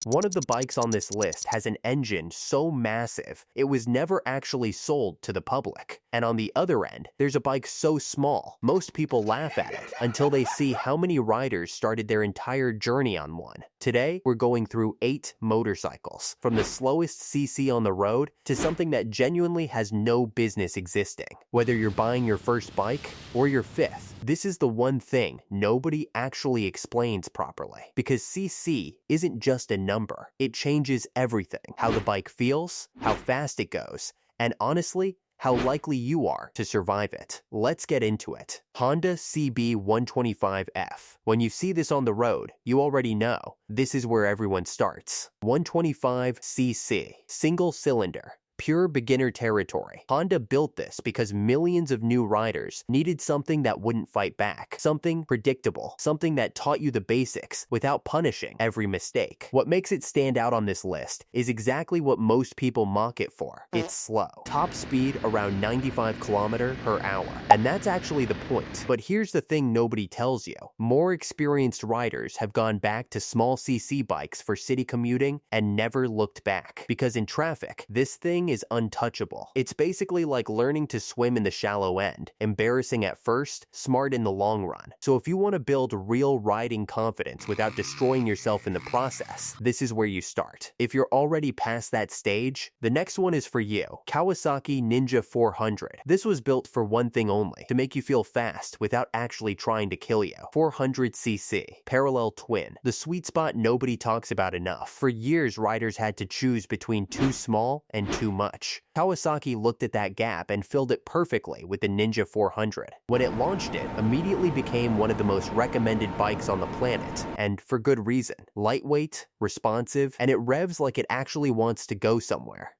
One of the bikes on this list has an engine so massive, it was never actually sold to the public. And on the other end, there's a bike so small, most people laugh at it until they see how many riders started their entire journey on one. Today, we're going through 8 motorcycles, from the slowest CC on the road to something that genuinely has no business existing. Whether you're buying your first bike or your 5th, this is the one thing nobody actually explains properly. Because CC isn't just a number. It changes everything. How the bike feels, how fast it goes, and honestly, how likely you are to survive it. Let's get into it. Honda CB125F. When you see this on the road, you already know this is where everyone starts. 125cc, single cylinder. Pure beginner territory. Honda built this because millions of new riders needed something that wouldn't fight back, something predictable, something that taught you the basics without punishing every mistake. What makes it stand out on this list is exactly what most people mock it for. It's slow. Top speed around 95 km/h. And that's actually the point. But here's the thing nobody tells you. More experienced riders have gone back to small CC bikes for city commuting and never looked back. Because in traffic, this thing is untouchable. It's basically like learning to swim in the shallow end. Embarrassing at first, smart in the long run. So if you want to build real riding confidence without destroying yourself in the process, this is where you start. If you're already past that stage, the next one is for you. Kawasaki Ninja 400. This was built for one thing only, to make you feel fast without actually trying to kill you. 400cc, parallel twin, the sweet spot nobody talks about enough. For years, riders had to choose between too small and too much. Kawasaki looked at that gap and filled it perfectly with the Ninja 400. When it launched, it immediately became one of the most recommended bikes on the planet, and for good reason. Lightweight, responsive, and it revs like it actually wants to go somewhere.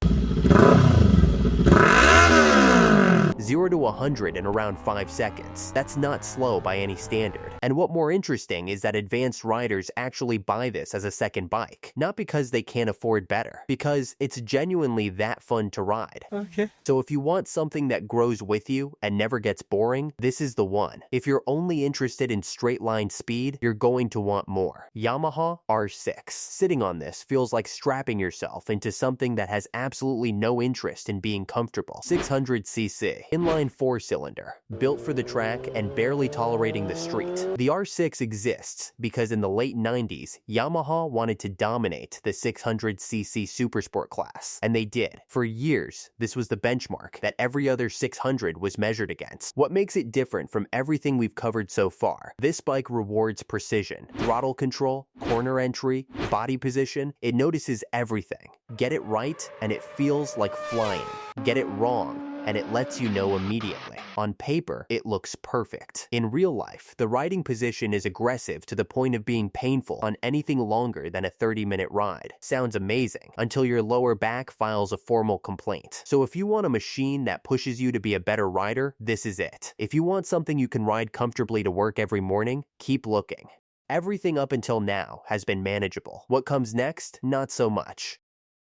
0 to 100 in around 5 seconds. That's not slow by any standard. And what more interesting is that advanced riders actually buy this as a second bike. Not because they can't afford better, because it's genuinely that fun to ride. Okay. So if you want something that grows with you and never gets boring, this is the one. If you're only interested in straight line speed, you're going to want more. Yamaha R6. Sitting on this feels like strapping yourself into something that has absolutely no interest in being comfortable. 600cc. Inline 4-cylinder, built for the track and barely tolerating the street. The R6 exists because in the late 90s, Yamaha wanted to dominate the 600cc supersport class, and they did. For years, this was the benchmark that every other 600 was measured against. What makes it different from everything we've covered so far? This bike rewards precision, throttle control, corner entry, body position. It notices everything. Get it right, and it feels like flying. Get it wrong, and it lets you know immediately. On paper, it looks perfect. In real life, the riding position is aggressive to the point of being painful on anything longer than a 30-minute ride. Sounds amazing, until your lower back files a formal complaint. So if you want a machine that pushes you to be a better rider, this is it. If you want something you can ride comfortably to work every morning, keep looking. Everything up until now has been manageable. What comes next? Not so much.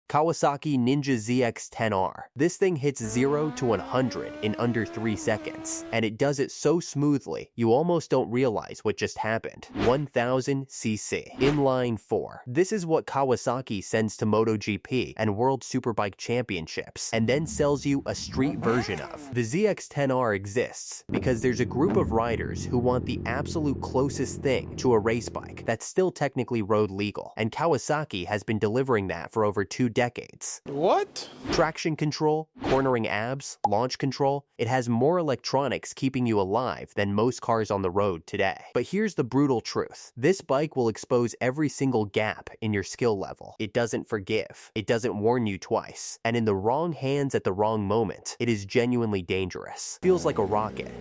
Kawasaki Ninja ZX-10R. This thing hits 0 to 100 in under 3 seconds, and it does it so smoothly, you almost don't realize what just happened. 1000cc. Inline 4. This is what Kawasaki sends to MotoGP and World Superbike Championships, and then sells you a street version of. The ZX-10R exists because there's a group of riders who want the absolute closest thing to a race bike that's still technically road legal, and Kawasaki has been delivering that for over 2 decades. What? Traction control, cornering abs, launch control, it has more electronics keeping you alive than most cars on the road today. But here's the brutal truth. This bike will expose every single gap in your skill level. It doesn't forgive. It doesn't warn you twice. And in the wrong hands at the wrong moment, it is genuinely dangerous. Feels like a rocket.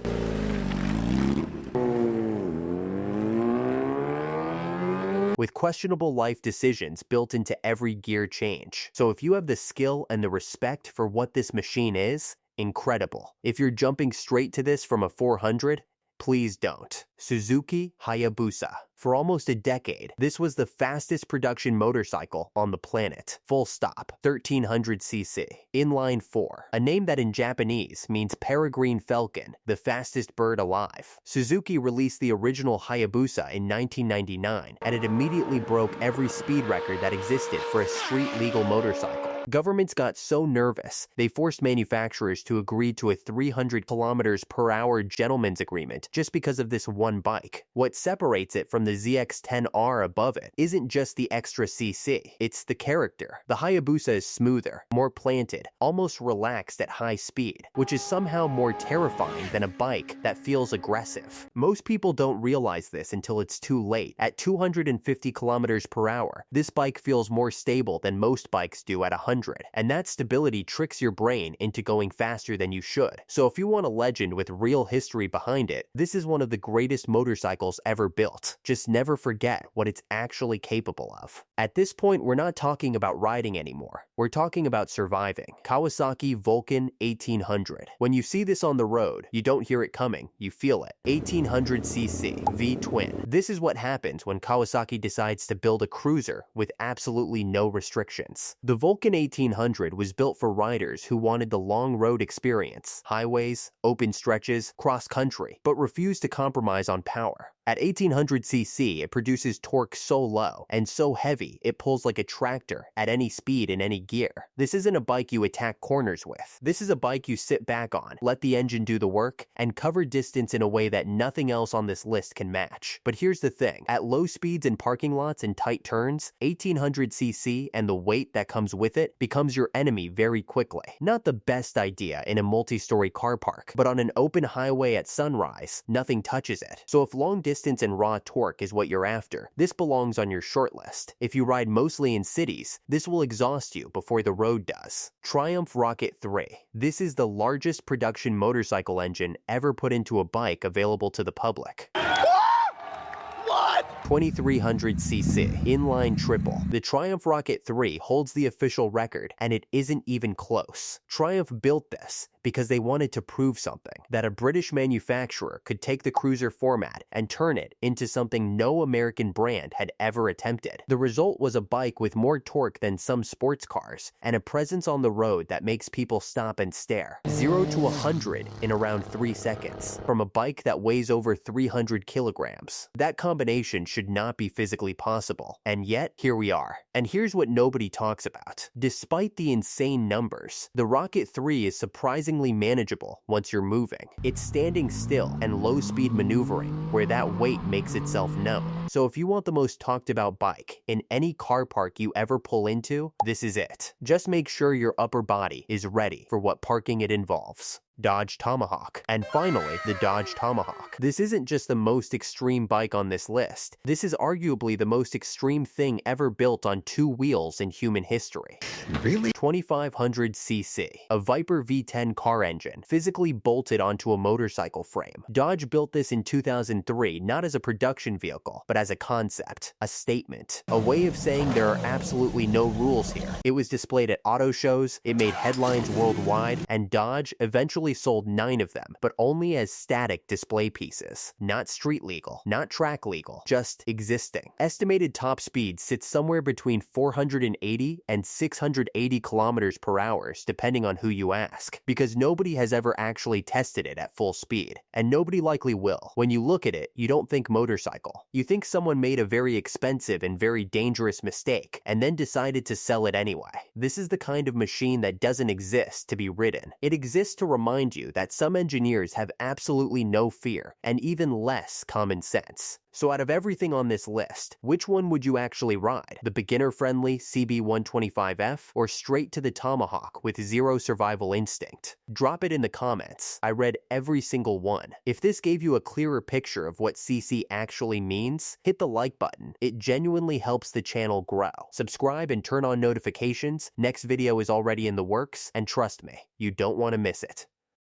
With questionable life decisions built into every gear change. So if you have the skill and the respect for what this machine is, incredible. If you're jumping straight to this from a 400, Please don't. Suzuki Hayabusa. For almost a decade, this was the fastest production motorcycle on the planet. Full stop. 1300cc. Inline 4. A name that in Japanese means peregrine falcon, the fastest bird alive. Suzuki released the original Hayabusa in 1999, and it immediately broke every speed record that existed for a street-legal motorcycle. Governments got so nervous, they forced manufacturers to agree to a 300 kilometers per hour gentleman's agreement just because of this one bike. What separates it from the ZX-10R above it isn't just the extra cc, it's the character. The Hayabusa is smoother, more planted, almost relaxed at high speed, which is somehow more terrifying than a bike that feels aggressive. Most people don't realize this until it's too late. At 250 kilometers per hour, this bike feels more stable than most bikes do at 100. And that stability tricks your brain into going faster than you should. So if you want a legend with real history behind it, this is one of the greatest motorcycles ever built. Just never forget what it's actually capable of. At this point, we're not talking about riding anymore. We're talking about surviving. Kawasaki Vulcan 1800. When you see this on the road, you don't hear it coming, you feel it. 1800cc V-twin. This is what happens when Kawasaki decides to build a cruiser with absolutely no restrictions. The Vulcan 1800 was built for riders who wanted the long road experience, highways, open stretches, cross-country, but refused to compromise on power. At 1800cc, it produces torque so low and so heavy it pulls like a tractor at any speed in any gear. This isn't a bike you attack corners with. This is a bike you sit back on, let the engine do the work, and cover distance in a way that nothing else on this list can match. But here's the thing, at low speeds in parking lots and tight turns, 1800cc and the weight that comes with it becomes your enemy very quickly. Not the best idea in a multi-story car park, but on an open highway at sunrise, nothing touches it. So if long distance and raw torque is what you're after, this belongs on your short list. If you ride mostly in cities, this will exhaust you before the road does. Triumph Rocket 3. This is the largest production motorcycle engine ever put into a bike available to the public. 2300cc inline triple. The Triumph Rocket 3 holds the official record, and it isn't even close. Triumph built this because they wanted to prove something, that a British manufacturer could take the cruiser format and turn it into something no American brand had ever attempted. The result was a bike with more torque than some sports cars, and a presence on the road that makes people stop and stare. 0 to 100 in around 3 seconds, from a bike that weighs over 300 kilograms. That combination should not be physically possible, and yet, here we are. And here's what nobody talks about. Despite the insane numbers, the Rocket 3 is surprisingly manageable once you're moving. It's standing still and low-speed maneuvering where that weight makes itself known. So if you want the most talked about bike in any car park you ever pull into, this is it. Just make sure your upper body is ready for what parking it involves. Dodge Tomahawk. And finally, the Dodge Tomahawk. This isn't just the most extreme bike on this list. This is arguably the most extreme thing ever built on 2 wheels in human history. Really? 2500cc. A Viper V10 car engine, physically bolted onto a motorcycle frame. Dodge built this in 2003 not as a production vehicle, but as a concept, a statement, a way of saying there are absolutely no rules here. It was displayed at auto shows, it made headlines worldwide, and Dodge eventually sold 9 of them, but only as static display pieces. Not street legal, not track legal, just existing. Estimated top speed sits somewhere between 480 and 680 kilometers per hour, depending on who you ask, because nobody has ever actually tested it at full speed, and nobody likely will. When you look at it, you don't think motorcycle. You think someone made a very expensive and very dangerous mistake, and then decided to sell it anyway. This is the kind of machine that doesn't exist to be ridden. It exists to remind you that some engineers have absolutely no fear and even less common sense. So out of everything on this list, which one would you actually ride? The beginner-friendly CB125F or straight to the Tomahawk with zero survival instinct? Drop it in the comments. I read every single one. If this gave you a clearer picture of what CC actually means, hit the like button. It genuinely helps the channel grow. Subscribe and turn on notifications. Next video is already in the works, and trust me, you don't want to miss it.